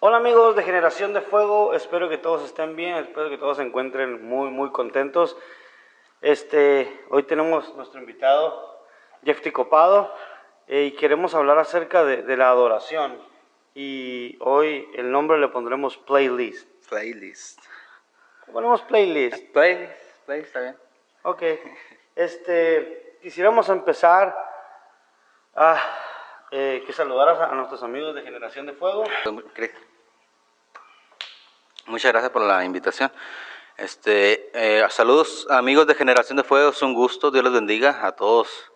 Hola amigos de Generación de Fuego, espero que todos estén bien, espero que todos se encuentren muy contentos. Hoy tenemos nuestro invitado, Jeffy Copado, y queremos hablar acerca de la adoración. Y hoy el nombre le pondremos Playlist. Playlist. Ponemos Playlist. Playlist, está bien. Ok. Quisiéramos empezar que saludaras a nuestros amigos de Generación de Fuego. Muchas gracias por la invitación. Saludos amigos de Generación de Fuego, es un gusto, Dios les bendiga a todas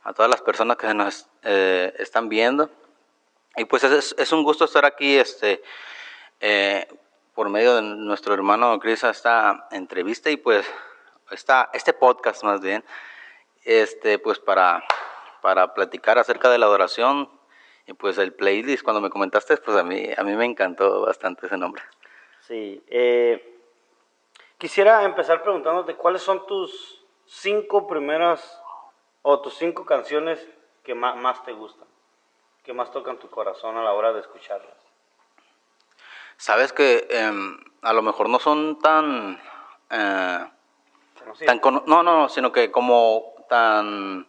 las personas que nos están viendo. Y pues es un gusto estar aquí por medio de nuestro hermano Chris a esta entrevista y pues este podcast más bien, pues para platicar acerca de la adoración. Y pues el playlist, cuando me comentaste, pues a mí me encantó bastante ese nombre. Sí, quisiera empezar preguntándote cuáles son tus 5 primeras o tus 5 canciones que más te gustan, que más tocan tu corazón a la hora de escucharlas. Sabes que a lo mejor no son tan sino que como tan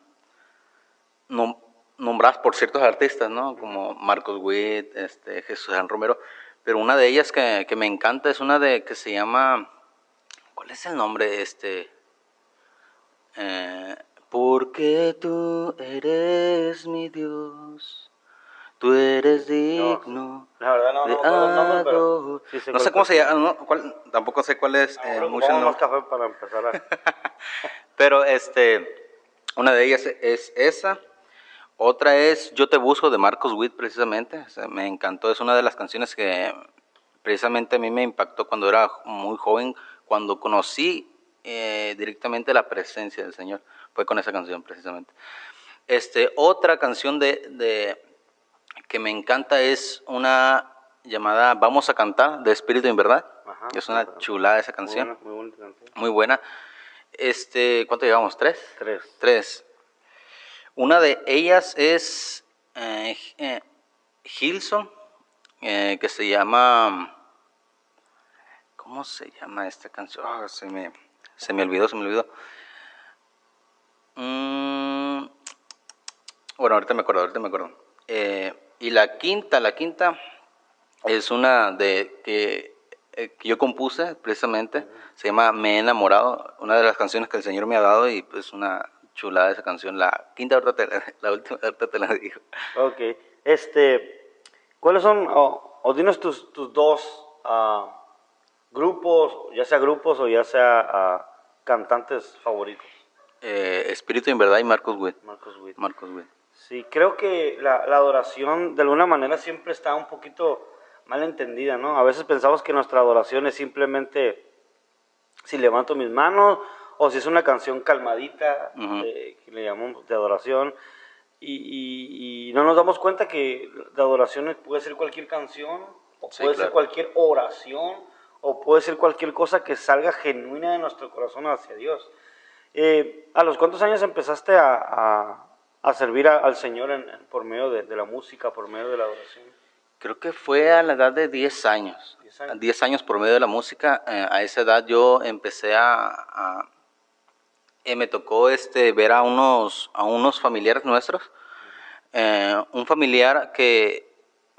nombradas por ciertos artistas, ¿no? Como Marcos Witt, Jesús San Romero, pero una de ellas que me encanta es una que se llama, ¿cuál es el nombre? Porque tú eres mi Dios, tú eres digno. La verdad no me acuerdo el nombre, pero sí sé no sé cómo se llama, tampoco sé cuál es mucho el nombre. Más café para empezar Pero una de ellas es esa. Otra es Yo te busco de Marcos Witt, precisamente. O sea, me encantó, es una de las canciones que precisamente a mí me impactó cuando era muy joven, cuando conocí directamente la presencia del Señor. Fue con esa canción, precisamente. Otra canción que me encanta es una llamada Vamos a cantar, de Espíritu en Verdad. Ajá, es una chulada esa canción. Muy buena canción. Muy buena. ¿Cuánto llevamos? Tres. Una de ellas es Hillsong, que se llama... ¿Cómo se llama esta canción? Se me olvidó. Bueno, ahorita me acuerdo. Y la quinta es una que yo compuse precisamente. Se llama Me he enamorado, una de las canciones que el Señor me ha dado y pues una chulada esa canción. La quinta la última ahorita te la digo. Ok, ¿cuáles son, dinos tus dos grupos o ya sea cantantes favoritos? Espíritu en Verdad y Marcos Witt. Marcos Witt. Sí, creo que la adoración de alguna manera siempre está un poquito mal entendida, ¿no? A veces pensamos que nuestra adoración es simplemente si levanto mis manos o si es una canción calmadita, que le llamamos de adoración, y no nos damos cuenta que de adoración puede ser cualquier canción, o puede ser cualquier oración, o puede ser cualquier cosa que salga genuina de nuestro corazón hacia Dios. ¿A los cuántos años empezaste a servir al Señor por medio de la música, por medio de la adoración? Creo que fue a la edad de 10 años. 10 años por medio de la música. A esa edad yo empecé me tocó ver a unos familiares nuestros. Un familiar que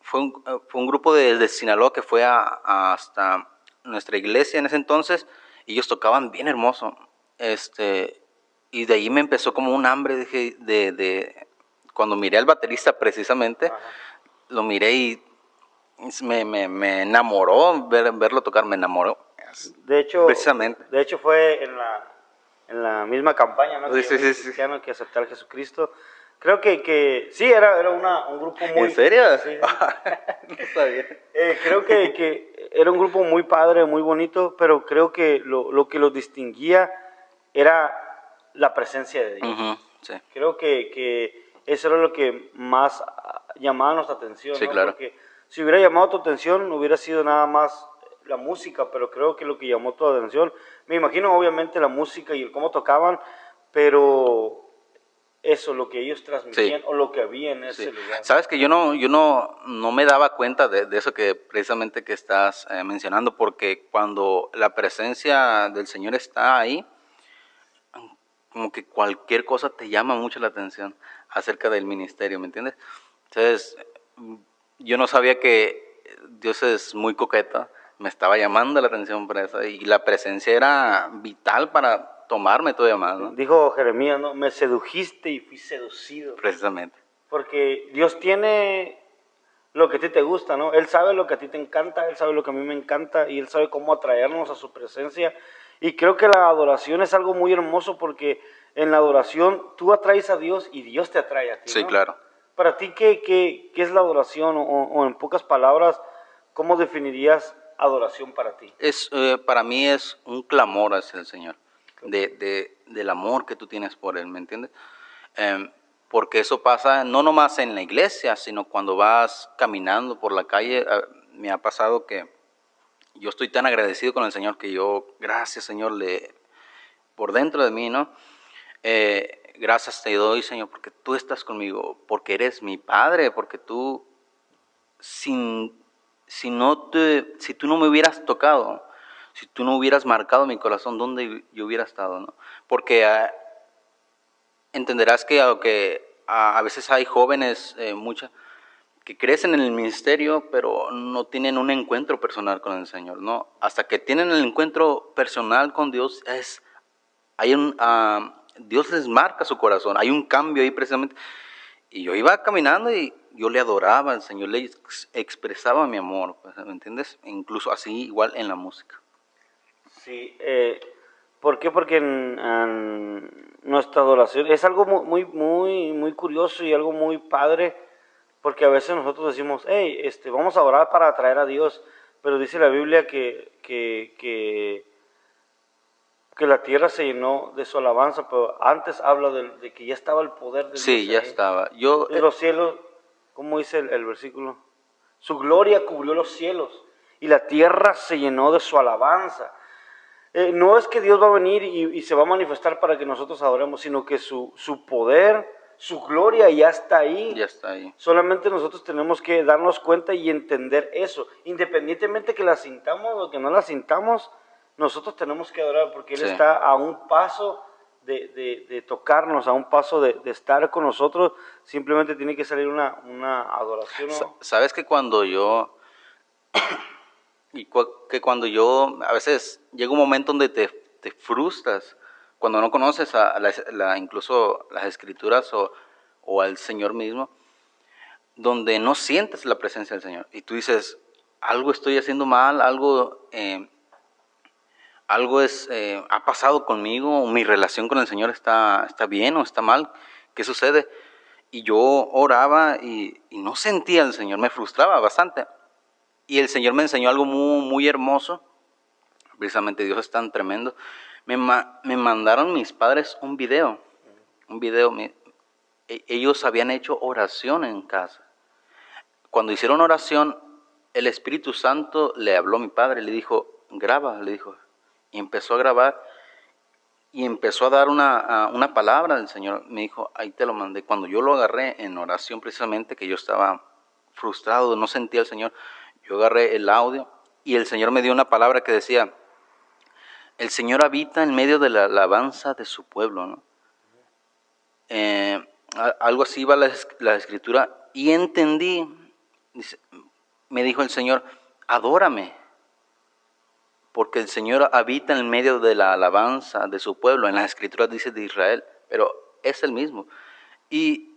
fue un grupo de Sinaloa que fue hasta nuestra iglesia en ese entonces, y ellos tocaban bien hermoso. Y de ahí me empezó como un hambre de cuando miré al baterista precisamente. Ajá. Lo miré y me enamoró verlo tocar, me enamoró. De hecho, precisamente. De hecho fue en la misma campaña, ¿no? Sí, cristiano, que aceptar a Jesucristo. Creo que sí, era un grupo muy... ¿En serio? Sí. No sabía. Creo que era un grupo muy padre, muy bonito, pero creo que lo que los distinguía era la presencia de Dios. Uh-huh, sí. Creo que eso era lo que más llamaba nuestra atención, sí, ¿no? Claro. Porque si hubiera llamado tu atención, hubiera sido nada más la música, pero creo que lo que llamó tu atención, me imagino obviamente la música y el cómo tocaban, pero eso, lo que ellos transmitían Sí. o lo que había en ese Sí. lugar. Sabes que yo no me daba cuenta de eso que precisamente que estás mencionando, porque cuando la presencia del Señor está ahí, como que cualquier cosa te llama mucho la atención acerca del ministerio, ¿me entiendes? Entonces, yo no sabía que Dios es muy coqueta, me estaba llamando la atención por eso, y la presencia era vital para tomarme todavía más, ¿no? Dijo Jeremías, ¿no? Me sedujiste y fui seducido. Precisamente. Porque Dios tiene lo que a ti te gusta, ¿no? Él sabe lo que a ti te encanta, Él sabe lo que a mí me encanta y Él sabe cómo atraernos a su presencia. Y creo que la adoración es algo muy hermoso porque en la adoración tú atraes a Dios y Dios te atrae a ti, Sí, ¿no? claro. Para ti, ¿qué es la adoración? O en pocas palabras, ¿cómo definirías adoración para ti? Para mí es un clamor hacia el Señor, del amor que tú tienes por Él, ¿me entiendes? Porque eso pasa no nomás en la iglesia, sino cuando vas caminando por la calle. Me ha pasado que yo estoy tan agradecido con el Señor que gracias Señor, por dentro de mí, ¿no? Gracias te doy, Señor, porque tú estás conmigo, porque eres mi Padre, porque tú, si tú no me hubieras tocado, si tú no hubieras marcado mi corazón, ¿dónde yo hubiera estado, no? Porque entenderás que aunque a veces hay jóvenes, que crecen en el ministerio, pero no tienen un encuentro personal con el Señor, ¿no? Hasta que tienen el encuentro personal con Dios, Dios les marca su corazón, hay un cambio ahí precisamente. Y yo iba caminando y yo le adoraba al Señor, le expresaba mi amor, pues, ¿me entiendes? Incluso así, igual en la música. Sí, ¿por qué? Porque en nuestra adoración es algo muy curioso y algo muy padre, porque a veces nosotros decimos, hey, vamos a orar para atraer a Dios, pero dice la Biblia que la tierra se llenó de su alabanza, pero antes habla de que ya estaba el poder de Sí, Dios ya ahí. estaba. En los cielos, ¿cómo dice el versículo? Su gloria cubrió los cielos y la tierra se llenó de su alabanza. No es que Dios va a venir y se va a manifestar para que nosotros adoremos, sino que su poder, su gloria ya está ahí. Ya está ahí. Solamente nosotros tenemos que darnos cuenta y entender eso. Independientemente que la sintamos o que no la sintamos, nosotros tenemos que adorar porque Él Sí. está a un paso de tocarnos, a un paso de estar con nosotros. Simplemente tiene que salir una adoración, ¿no? Sabes que cuando yo, a veces llega un momento donde te frustras, cuando no conoces incluso las escrituras o al Señor mismo, donde no sientes la presencia del Señor. Y tú dices, algo estoy haciendo mal, ha pasado conmigo, mi relación con el Señor está bien o está mal, ¿qué sucede? Y yo oraba y no sentía al Señor, me frustraba bastante. Y el Señor me enseñó algo muy hermoso, precisamente Dios es tan tremendo. Me mandaron mis padres un video. Ellos habían hecho oración en casa. Cuando hicieron oración, el Espíritu Santo le habló a mi padre, le dijo, graba, le dijo. Y empezó a grabar y empezó a dar una palabra del Señor. Me dijo, ahí te lo mandé. Cuando yo lo agarré en oración precisamente, que yo estaba frustrado, no sentía al Señor, yo agarré el audio y el Señor me dio una palabra que decía, el Señor habita en medio de la alabanza de su pueblo, ¿no? Algo así va la escritura y entendí, me dijo el Señor, adórame, porque el Señor habita en medio de la alabanza de su pueblo. En las escrituras dice de Israel, pero es el mismo. Y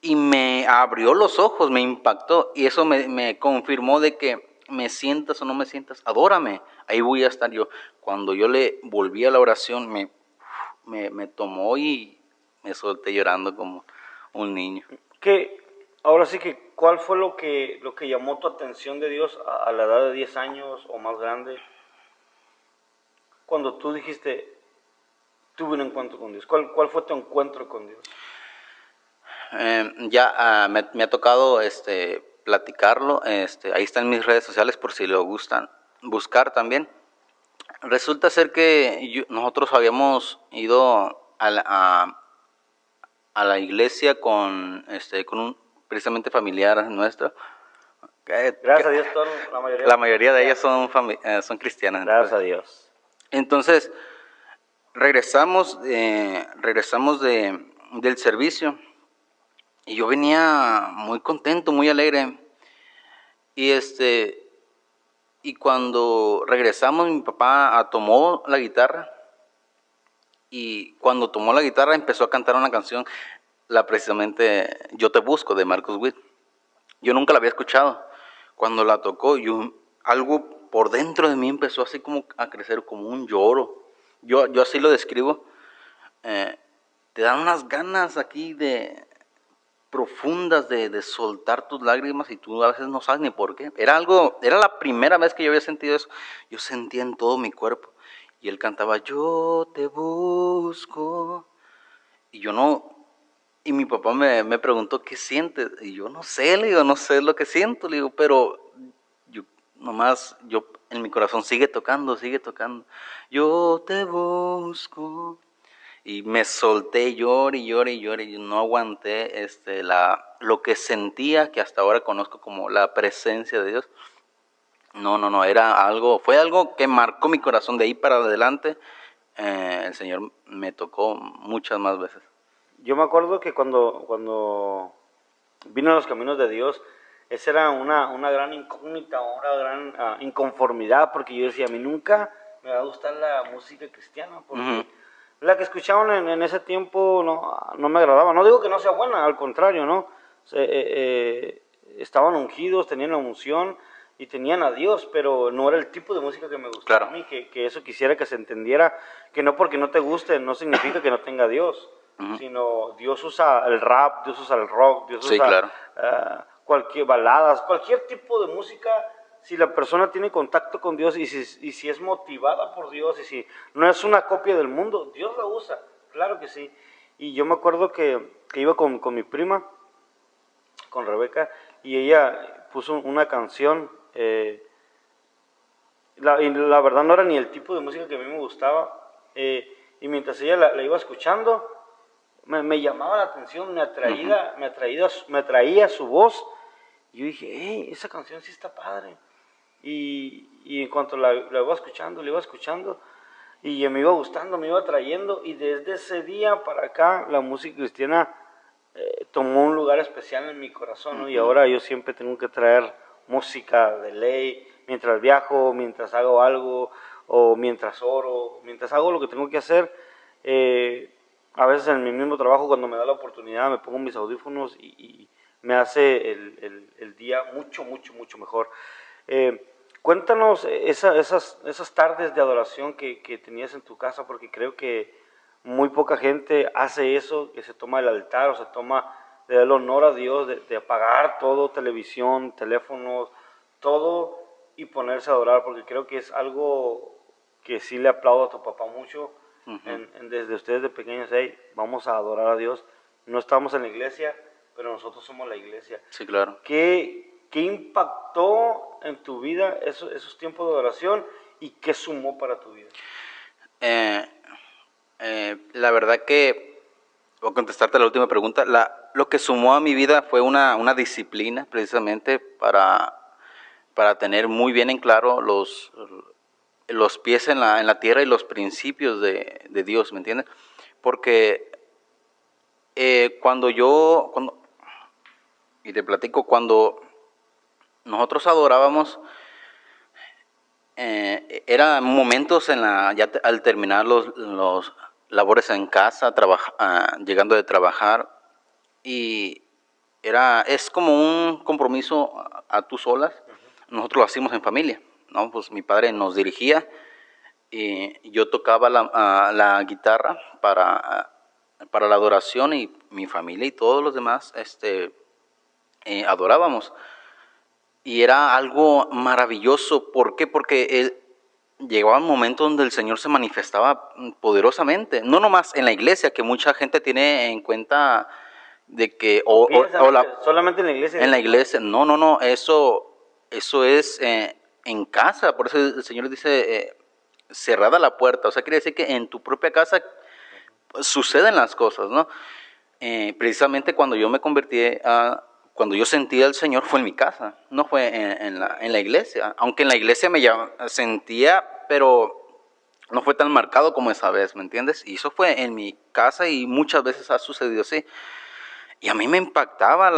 me abrió los ojos, me impactó, y eso me confirmó de que me sientas o no me sientas, adórame, ahí voy a estar yo. Cuando yo le volví a la oración, me tomó y me solté llorando como un niño. Ahora sí que, ¿cuál fue lo que llamó tu atención de Dios a la edad de 10 años o más grande? Cuando tú dijiste, tuve un encuentro con Dios. ¿Cuál fue tu encuentro con Dios? Me ha tocado platicarlo. Ahí están mis redes sociales por si lo gustan buscar también. Resulta ser que nosotros habíamos ido a la iglesia con un precisamente familiar nuestro. Gracias a Dios, La mayoría de ellas son cristianas. Gracias a Dios. Entonces, regresamos del servicio y yo venía muy contento, muy alegre. Y cuando regresamos, mi papá tomó la guitarra, y cuando tomó la guitarra empezó a cantar una canción, precisamente Yo te busco, de Marcos Witt. Yo nunca la había escuchado. Cuando la tocó, algo por dentro de mí empezó así como a crecer, como un lloro. Yo así lo describo. Te dan unas ganas aquí profundas de soltar tus lágrimas, y tú a veces no sabes ni por qué. Era la primera vez que yo había sentido eso. Yo sentía en todo mi cuerpo. Y él cantaba, yo te busco. Y yo no... Y mi papá me preguntó, ¿qué sientes? Y yo no sé, le digo, no sé lo que siento, le digo, pero yo en mi corazón sigue tocando. Yo te busco. Y me solté, lloré y yo no aguanté lo que sentía, que hasta ahora conozco como la presencia de Dios. No, fue algo que marcó mi corazón. De ahí para adelante, el Señor me tocó muchas más veces. Yo me acuerdo que cuando vino a los caminos de Dios, esa era una gran incógnita, una gran inconformidad, porque yo decía, a mí nunca me va a gustar la música cristiana, porque la que escuchaban en ese tiempo no me agradaba. No digo que no sea buena, al contrario, ¿no? Estaban ungidos, tenían la unción y tenían a Dios, pero no era el tipo de música que me gustaba a mí, que eso quisiera que se entendiera, que no porque no te guste no significa que no tenga Dios. Sino Dios usa el rap, Dios usa el rock, Dios usa cualquier baladas, cualquier tipo de música. Si la persona tiene contacto con Dios y si es motivada por Dios y si no es una copia del mundo, Dios la usa, claro que sí. Y yo me acuerdo que iba con mi prima, con Rebeca, y ella puso una canción. Y la verdad no era ni el tipo de música que a mí me gustaba, y mientras ella la iba escuchando, me llamaba la atención, me atraía su voz. Y yo dije, hey, esa canción sí está padre. Y en cuanto la iba escuchando, y me iba gustando, me iba atrayendo, y desde ese día para acá la música cristiana tomó un lugar especial en mi corazón, ¿no? Y ahora yo siempre tengo que traer música de ley, mientras viajo, mientras hago algo, o mientras oro, mientras hago lo que tengo que hacer. A veces en mi mismo trabajo, cuando me da la oportunidad, me pongo mis audífonos y me hace el día mucho mejor. Cuéntanos esas tardes de adoración que tenías en tu casa, porque creo que muy poca gente hace eso, que se toma el altar o se toma de dar el honor a Dios, de apagar todo, televisión, teléfonos, todo, y ponerse a adorar, porque creo que es algo que sí le aplaudo a tu papá mucho. Desde ustedes de pequeños, hey, vamos a adorar a Dios. No estamos en la iglesia, pero nosotros somos la iglesia. Sí, claro. ¿Qué impactó en tu vida esos tiempos de adoración y qué sumó para tu vida? La verdad que, voy a contestarte la última pregunta, lo que sumó a mi vida fue una disciplina, precisamente para tener muy bien en claro los pies en la tierra y los principios de Dios, ¿me entiendes? Porque y te platico, cuando nosotros adorábamos, eran momentos ya al terminar los labores en casa, llegando de trabajar, y es como un compromiso a tú solas. Nosotros lo hacíamos en familia, ¿no? Pues mi padre nos dirigía y yo tocaba la guitarra para la adoración, y mi familia y todos los demás adorábamos. Y era algo maravilloso. ¿Por qué? Porque llegaba un momento donde el Señor se manifestaba poderosamente. No nomás en la iglesia, que mucha gente tiene en cuenta de que... solamente en la iglesia. En la iglesia. No. Eso es en casa. Por eso el Señor dice cerrada la puerta. O sea, quiere decir que en tu propia casa suceden las cosas, ¿no? precisamente cuando yo me convertí, cuando yo sentí al Señor fue en mi casa, no fue en la iglesia. Aunque en la iglesia sentía, pero no fue tan marcado como esa vez, ¿me entiendes? Y eso fue en mi casa y muchas veces ha sucedido así. Y a mí me impactaba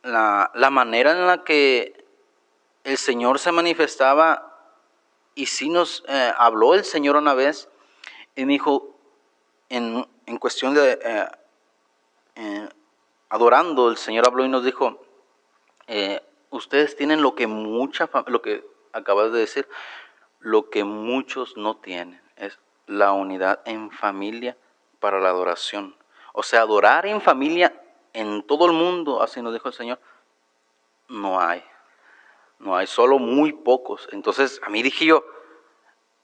la manera en la que el Señor se manifestaba. Y sí nos habló el Señor una vez y me dijo, en cuestión de adorando, el Señor habló y nos dijo, ustedes tienen lo que acabas de decir, lo que muchos no tienen, es la unidad en familia para la adoración. O sea, adorar en familia en todo el mundo, así nos dijo el Señor, no hay. No hay, solo muy pocos. Entonces, a mí dije yo,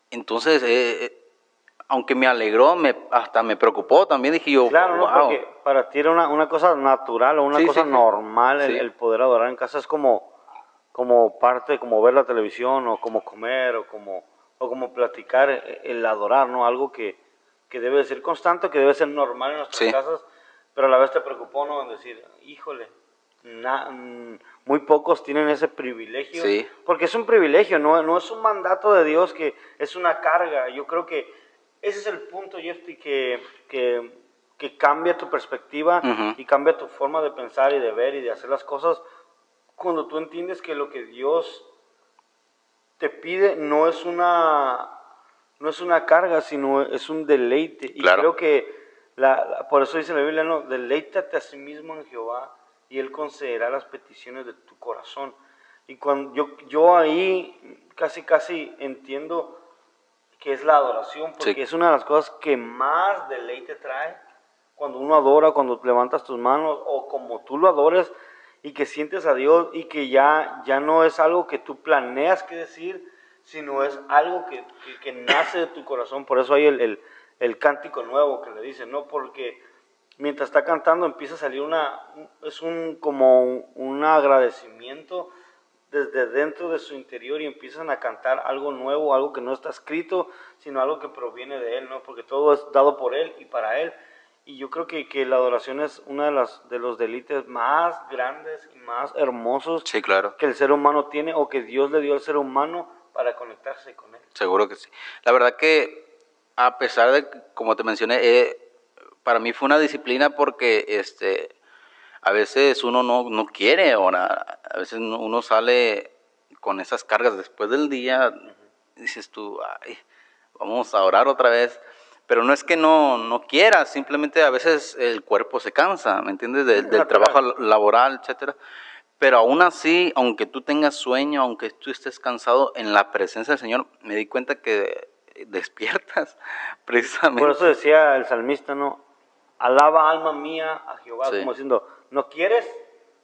entonces, aunque me alegró, hasta me preocupó también, dije yo, Claro, ¿no? wow. Porque para ti era una cosa natural o una Sí, cosa sí, sí. normal Sí. el poder adorar en casa. Es como parte, como ver la televisión o como comer o como platicar, el adorar, ¿no? Algo que debe de ser constante, que debe ser normal en nuestras Sí. casas, pero a la vez te preocupó, ¿no? En decir, híjole, muy pocos tienen ese privilegio, Sí. porque es un privilegio, no es un mandato de Dios, que es una carga. Yo creo que ese es el punto, Jeffy, que cambia tu perspectiva Uh-huh. y cambia tu forma de pensar y de ver y de hacer las cosas, cuando tú entiendes que lo que Dios te pide no es una carga, sino es un deleite. Y Claro. creo que por eso dice la Biblia, no, deleítate a sí mismo en Jehová y Él concederá las peticiones de tu corazón. Y cuando yo ahí casi entiendo que es la adoración, porque Sí. es una de las cosas que más deleite trae. Cuando uno adora, cuando levantas tus manos o como tú lo adores y que sientes a Dios y que ya no es algo que tú planeas que decir, sino es algo que nace de tu corazón. Por eso hay el cántico nuevo que le dicen, ¿no? Porque mientras está cantando empieza a salir como un agradecimiento desde dentro de su interior y empiezan a cantar algo nuevo, algo que no está escrito, sino algo que proviene de Él, ¿no? Porque todo es dado por Él y para Él. Y yo creo que la adoración es uno de los deleites más grandes y más hermosos, Sí, claro. que el ser humano tiene o que Dios le dio al ser humano para conectarse con Él. Seguro que sí. La verdad que, a pesar de, como te mencioné, para mí fue una disciplina porque a veces uno no quiere orar, a veces uno sale con esas cargas después del día, dices tú, ay, vamos a orar otra vez, pero no es que no quieras, simplemente a veces el cuerpo se cansa, ¿me entiendes? Del trabajo laboral, etcétera. Pero aún así, aunque tú tengas sueño, aunque tú estés cansado, en la presencia del Señor, me di cuenta que despiertas, precisamente. Por eso decía el salmista, ¿no? Alaba alma mía a Jehová, Sí. como diciendo, no quieres,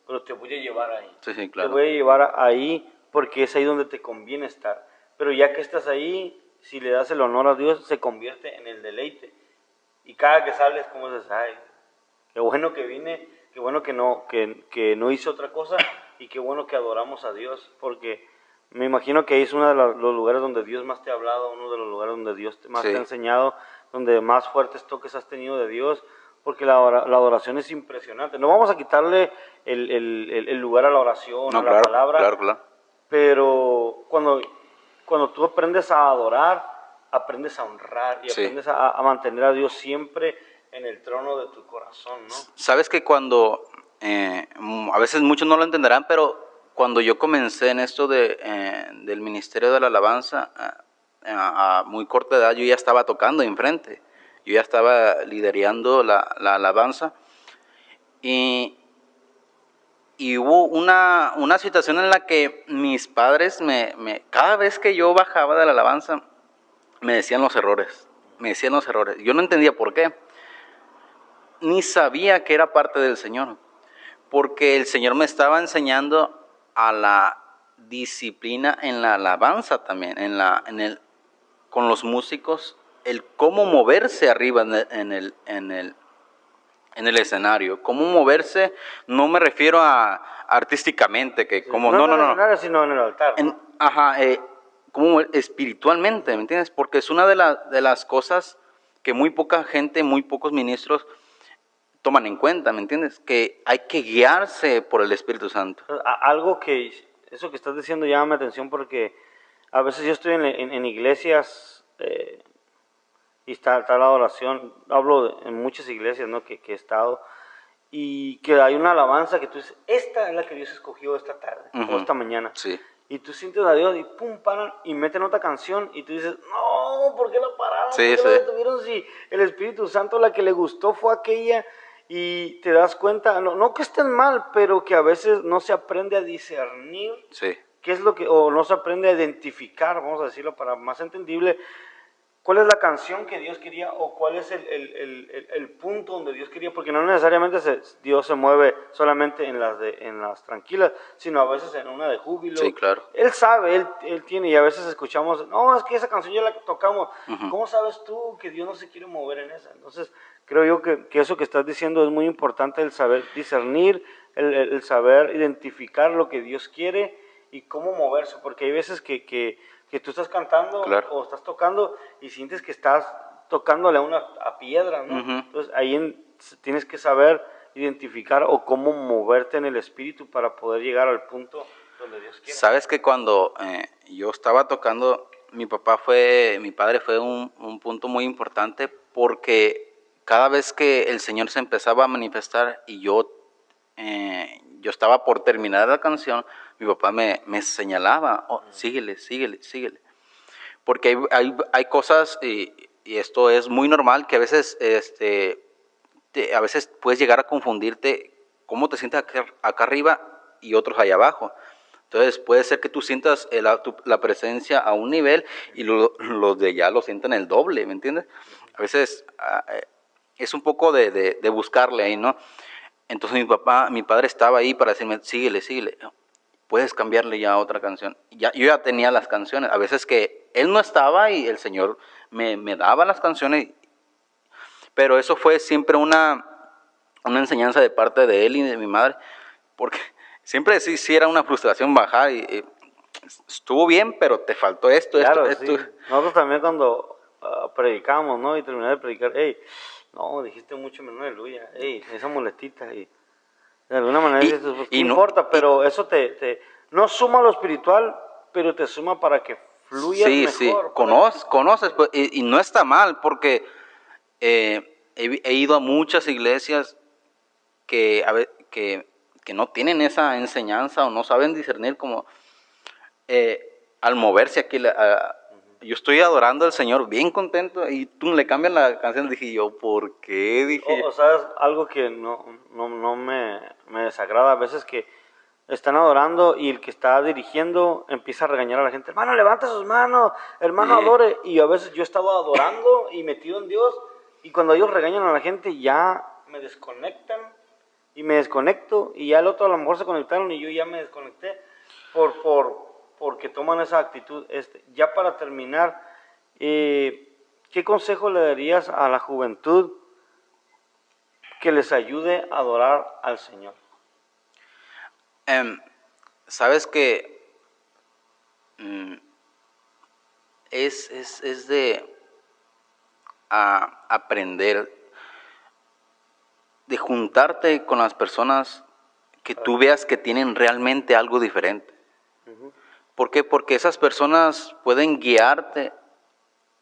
pero te voy a llevar ahí. Sí, sí, claro. Te voy a llevar ahí porque es ahí donde te conviene estar. Pero ya que estás ahí, si le das el honor a Dios, se convierte en el deleite. Y cada que sales, como dices, ay, qué bueno que vine, qué bueno que no hice otra cosa y qué bueno que adoramos a Dios, porque me imagino que ahí es uno de los lugares donde Dios más te ha hablado, uno de los lugares donde Dios más Sí. te ha enseñado, donde más fuertes toques has tenido de Dios, porque la adoración es impresionante. No vamos a quitarle el lugar a la oración, No, a la claro, palabra, claro. pero cuando tú aprendes a adorar, aprendes a honrar y Sí. aprendes a mantener a Dios siempre en el trono de tu corazón, ¿no? Sabes que cuando, a veces muchos no lo entenderán, pero cuando yo comencé en esto del Ministerio de la Alabanza, a muy corta edad yo ya estaba tocando enfrente, yo ya estaba liderando la alabanza y hubo una situación en la que mis padres, cada vez que yo bajaba de la alabanza, me decían los errores. Yo no entendía por qué. Ni sabía que era parte del Señor, porque el Señor me estaba enseñando a la disciplina en la alabanza también, con los músicos, el cómo moverse arriba en el escenario. Cómo moverse, no me refiero a artísticamente, que Sí, como, no en el no. escenario, sino en el altar, ¿no? Como espiritualmente, ¿me entiendes? Porque es una de las cosas que muy poca gente, muy pocos ministros toman en cuenta, ¿me entiendes? Que hay que guiarse por el Espíritu Santo. Algo que, eso que estás diciendo llama mi atención porque a veces yo estoy en iglesias y está la oración, en muchas iglesias, ¿no? Que he estado, y que hay una alabanza que tú dices, esta es la que Dios escogió esta tarde o esta mañana. Sí. Y tú sientes a Dios y pum, paran y meten otra canción y tú dices, no, ¿por qué la pararon? Sí, ¿Por qué sí. la detuvieron si el Espíritu Santo la que le gustó fue aquella? Y te das cuenta, no que estén mal, pero que a veces no se aprende a discernir Sí. qué es lo que, o no se aprende a identificar, vamos a decirlo para más entendible, cuál es la canción que Dios quería o cuál es el punto donde Dios quería, porque no necesariamente Dios se mueve solamente en las tranquilas, sino a veces en una de júbilo. Sí, claro. Él sabe, él tiene, y a veces escuchamos, no, es que esa canción ya la tocamos. ¿Cómo sabes tú que Dios no se quiere mover en esa? Entonces, creo yo que eso que estás diciendo es muy importante, el saber discernir, el saber identificar lo que Dios quiere y cómo moverse, porque hay veces que tú estás cantando Claro. o estás tocando y sientes que estás tocándole a piedra, ¿no? Entonces ahí tienes que saber identificar o cómo moverte en el espíritu para poder llegar al punto donde Dios quiere. Sabes que cuando yo estaba tocando, mi padre fue un punto muy importante porque cada vez que el Señor se empezaba a manifestar y yo estaba por terminar la canción, mi papá me señalaba, síguele. Porque hay cosas, y esto es muy normal, que a veces, a veces puedes llegar a confundirte cómo te sientes acá arriba y otros allá abajo. Entonces puede ser que tú sientas la presencia a un nivel y los de allá lo sientan el doble, ¿me entiendes? A veces es un poco de buscarle ahí, ¿no? Entonces mi padre estaba ahí para decirme, síguele. Puedes cambiarle ya a otra canción. Yo ya tenía las canciones. A veces que él no estaba y el Señor me daba las canciones, pero eso fue siempre una enseñanza de parte de él y de mi madre, porque siempre sí era una frustración bajar y estuvo bien, pero te faltó esto. Sí. Nosotros también cuando predicamos, ¿no? Y terminé de predicar, hey, no, dijiste mucho menos aleluya, hey, esa muletita, y de alguna manera dices, pues, ¿qué importa? Pero eso no suma lo espiritual, pero te suma para que fluyas mejor. Sí, conoces, pues, y no está mal, porque he ido a muchas iglesias que no tienen esa enseñanza o no saben discernir como al moverse aquí. Yo estoy adorando al Señor bien contento y tú le cambias la canción. Dije yo, ¿por qué? Dije, ¿sabes? Algo que no me desagrada a veces, que están adorando y el que está dirigiendo empieza a regañar a la gente, hermano, levanta sus manos, hermano, adore. Y a veces yo he estado adorando y metido en Dios, y cuando ellos regañan a la gente ya me desconectan y me desconecto, y ya el otro a lo mejor se conectaron y yo ya me desconecté porque toman esa actitud. Ya para terminar, ¿qué consejo le darías a la juventud que les ayude a adorar al Señor? Sabes que es de aprender, de juntarte con las personas que tú veas que tienen realmente algo diferente. ¿Por qué? Porque esas personas pueden guiarte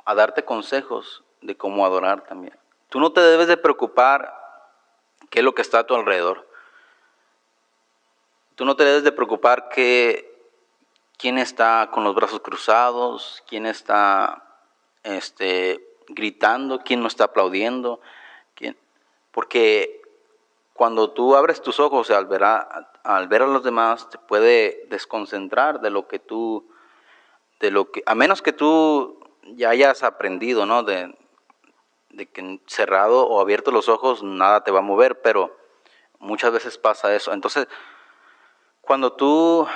a darte consejos de cómo adorar también. Tú no te debes de preocupar qué es lo que está a tu alrededor. Tú no te debes de preocupar quién está con los brazos cruzados, quién está gritando, quién no está aplaudiendo. Porque cuando tú abres tus ojos al ver a los demás, te puede desconcentrar de lo que a menos que tú ya hayas aprendido, ¿no? De que cerrado o abierto los ojos nada te va a mover, pero muchas veces pasa eso. Entonces, cuando tú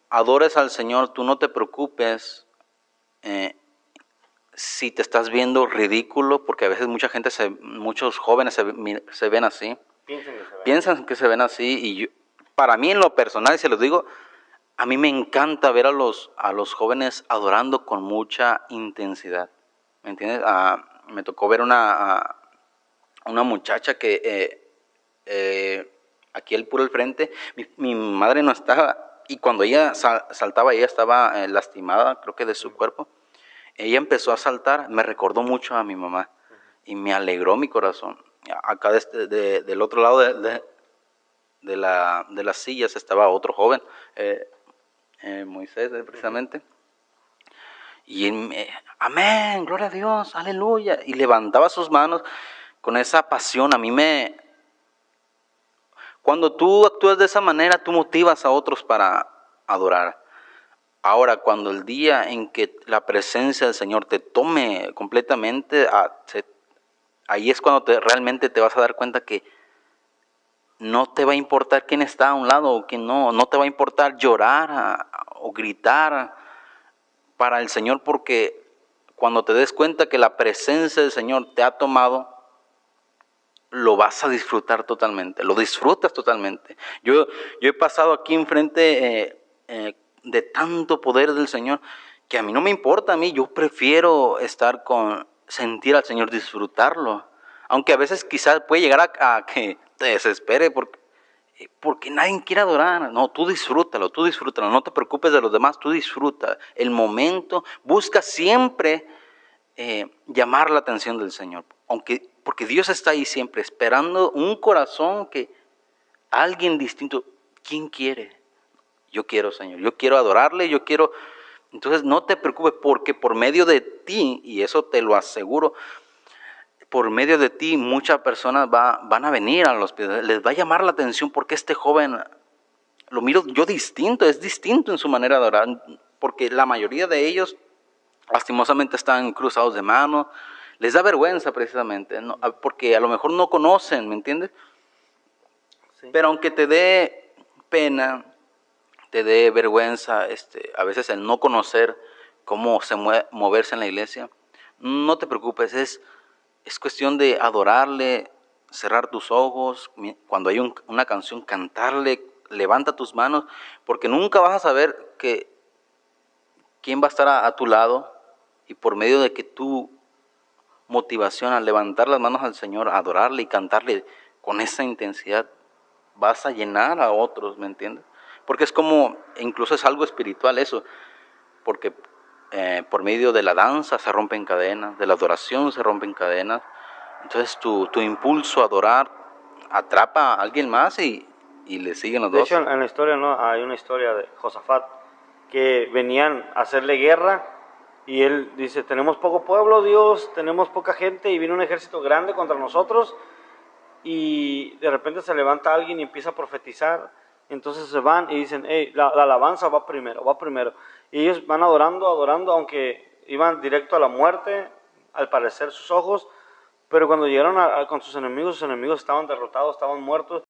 adores al Señor, tú no te preocupes si te estás viendo ridículo, porque a veces muchos jóvenes se ven así. Piensan que se ven así, y para mí en lo personal, y se los digo, a mí me encanta ver a los jóvenes adorando con mucha intensidad. ¿Me entiendes? Me tocó ver una muchacha que aquí al puro al frente. Mi madre no estaba, y cuando ella saltaba, ella estaba lastimada, creo que de su cuerpo. Ella empezó a saltar, me recordó mucho a mi mamá y me alegró mi corazón. Acá del otro lado de las sillas estaba otro joven, Moisés precisamente. Y él amén, gloria a Dios, aleluya. Y levantaba sus manos con esa pasión. Cuando tú actúas de esa manera, tú motivas a otros para adorar. Ahora, cuando el día en que la presencia del Señor te tome completamente, ahí es cuando realmente te vas a dar cuenta que no te va a importar quién está a un lado o quién no. No te va a importar llorar o gritar para el Señor, porque cuando te des cuenta que la presencia del Señor te ha tomado, lo vas a disfrutar totalmente, lo disfrutas totalmente. Yo he pasado aquí enfrente de tanto poder del Señor, que a mí no me importa, yo prefiero sentir al Señor, disfrutarlo. Aunque a veces quizás puede llegar a que te desespere porque nadie quiere adorar. No, tú disfrútalo, no te preocupes de los demás, tú disfruta el momento, busca siempre llamar la atención del Señor, porque Dios está ahí siempre esperando un corazón, que alguien distinto. ¿Quién quiere? Yo quiero, Señor, yo quiero adorarle, yo quiero. Entonces no te preocupes, porque por medio de ti, y eso te lo aseguro, por medio de ti muchas personas van a venir a los pies, les va a llamar la atención, porque este joven lo miro yo distinto, es distinto en su manera de orar, porque la mayoría de ellos lastimosamente están cruzados de manos, les da vergüenza precisamente, ¿no? Porque a lo mejor no conocen, ¿me entiendes? Sí. Pero aunque te dé pena, te dé vergüenza, a veces el no conocer cómo moverse en la iglesia, no te preocupes, es cuestión de adorarle, cerrar tus ojos, cuando hay una canción, cantarle, levanta tus manos, porque nunca vas a saber quién va a estar a tu lado, y por medio de que tu motivación al levantar las manos al Señor, adorarle y cantarle con esa intensidad, vas a llenar a otros, ¿me entiendes? Porque es como, incluso es algo espiritual eso, porque por medio de la danza se rompen cadenas, de la adoración se rompen cadenas. Entonces tu impulso a adorar atrapa a alguien más y le siguen los dos. De hecho, en la historia, ¿no? Hay una historia de Josafat, que venían a hacerle guerra, y él dice, tenemos poco pueblo, Dios, tenemos poca gente, y viene un ejército grande contra nosotros, y de repente se levanta alguien y empieza a profetizar. Entonces se van y dicen, hey, la alabanza va primero. Y ellos van adorando, aunque iban directo a la muerte, al parecer sus ojos, pero cuando llegaron con sus enemigos estaban derrotados, estaban muertos.